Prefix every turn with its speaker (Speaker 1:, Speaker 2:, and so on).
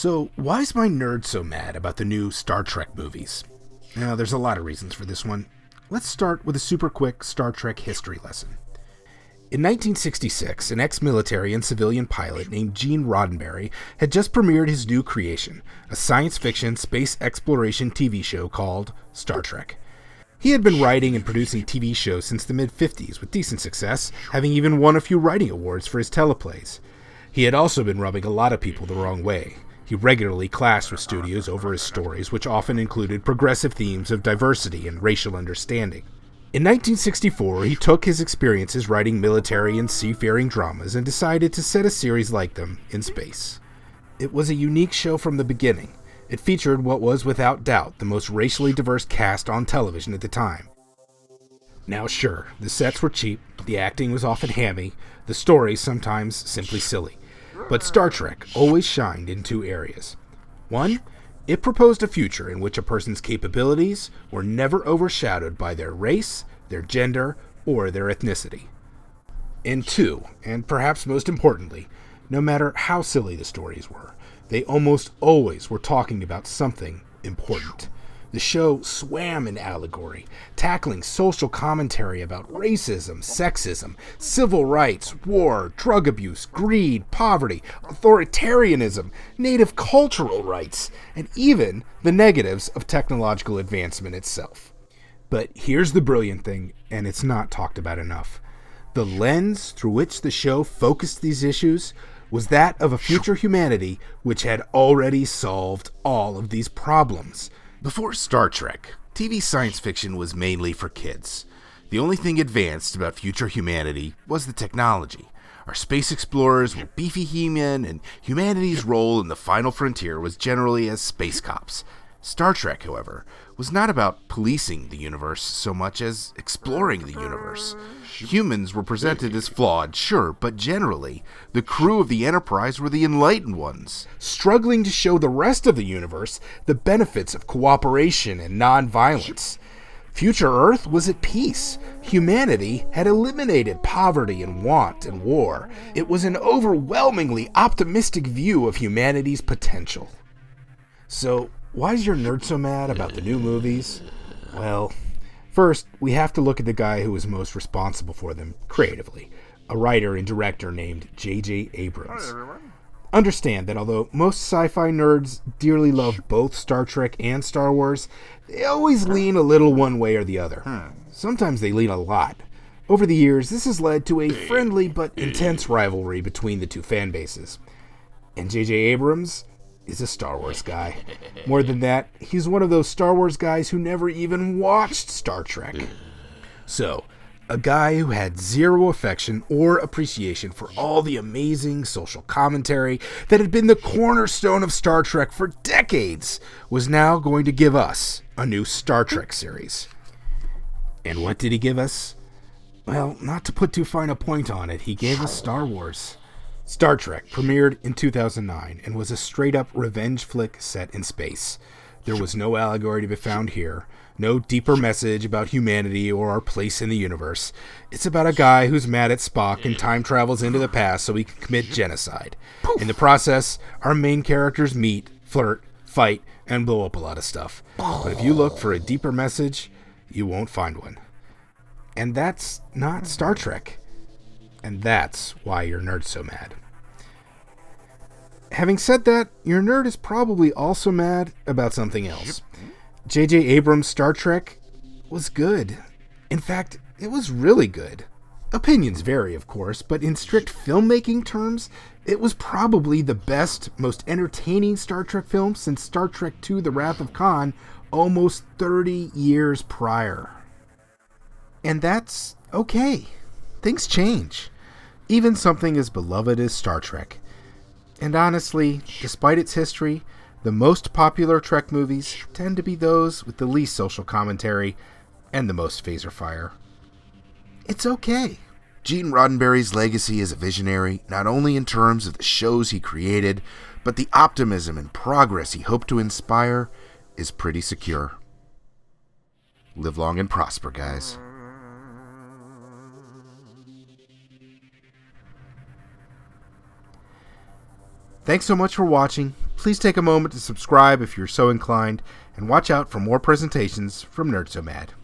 Speaker 1: So, why is my nerd so mad about the new Star Trek movies? Now, there's a lot of reasons for this one. Let's start with a super quick Star Trek history lesson. In 1966, an ex-military and civilian pilot named Gene Roddenberry had just premiered his new creation, a science fiction space exploration TV show called Star Trek. He had been writing and producing TV shows since the mid-50s with decent success, having even won a few writing awards for his teleplays. He had also been rubbing a lot of people the wrong way. He regularly clashed with studios over his stories, which often included progressive themes of diversity and racial understanding. In 1964, he took his experiences writing military and seafaring dramas and decided to set a series like them in space. It was a unique show from the beginning. It featured what was without doubt the most racially diverse cast on television at the time. Now sure, the sets were cheap, the acting was often hammy, the stories sometimes simply silly. But Star Trek always shined in two areas. One, it proposed a future in which a person's capabilities were never overshadowed by their race, their gender, or their ethnicity. And two, and perhaps most importantly, no matter how silly the stories were, they almost always were talking about something important. The show swam in allegory, tackling social commentary about racism, sexism, civil rights, war, drug abuse, greed, poverty, authoritarianism, native cultural rights, and even the negatives of technological advancement itself. But here's the brilliant thing, and it's not talked about enough. The lens through which the show focused these issues was that of a future humanity which had already solved all of these problems. Before Star Trek, TV science fiction was mainly for kids. The only thing advanced about future humanity was the technology. Our space explorers were beefy He-Men, and humanity's role in the final frontier was generally as space cops. Star Trek, however, was not about policing the universe so much as exploring the universe. Humans were presented as flawed, sure, but generally, the crew of the Enterprise were the enlightened ones, struggling to show the rest of the universe the benefits of cooperation and nonviolence. Future Earth was at peace. Humanity had eliminated poverty and want and war. It was an overwhelmingly optimistic view of humanity's potential. So, why is your nerd so mad about the new movies? Well, first, we have to look at the guy who was most responsible for them creatively, a writer and director named J.J. Abrams. Understand that although most sci-fi nerds dearly love both Star Trek and Star Wars, they always lean a little one way or the other. Sometimes they lean a lot. Over the years, this has led to a friendly but intense rivalry between the two fan bases. And J.J. Abrams is a Star Wars guy. More than that, he's one of those Star Wars guys who never even watched Star Trek. So, a guy who had zero affection or appreciation for all the amazing social commentary that had been the cornerstone of Star Trek for decades was now going to give us a new Star Trek series. And what did he give us? Well, not to put too fine a point on it, he gave us Star Wars. Star Trek premiered in 2009 and was a straight-up revenge flick set in space. There was no allegory to be found here, no deeper message about humanity or our place in the universe. It's about a guy who's mad at Spock and time travels into the past so he can commit genocide. In the process, our main characters meet, flirt, fight, and blow up a lot of stuff. But if you look for a deeper message, you won't find one. And that's not Star Trek. And that's why your nerd's so mad. Having said that, your nerd is probably also mad about something else. J.J. Abrams' Star Trek was good. In fact, it was really good. Opinions vary, of course, but in strict filmmaking terms, it was probably the best, most entertaining Star Trek film since Star Trek II: The Wrath of Khan almost 30 years prior. And that's okay. Things change. Even something as beloved as Star Trek. And honestly, despite its history, the most popular Trek movies tend to be those with the least social commentary and the most phaser fire. It's okay. Gene Roddenberry's legacy as a visionary, not only in terms of the shows he created, but the optimism and progress he hoped to inspire, is pretty secure. Live long and prosper, guys. Thanks so much for watching. please take a moment to subscribe if you're so inclined, and watch out for more presentations from Nerd So Mad.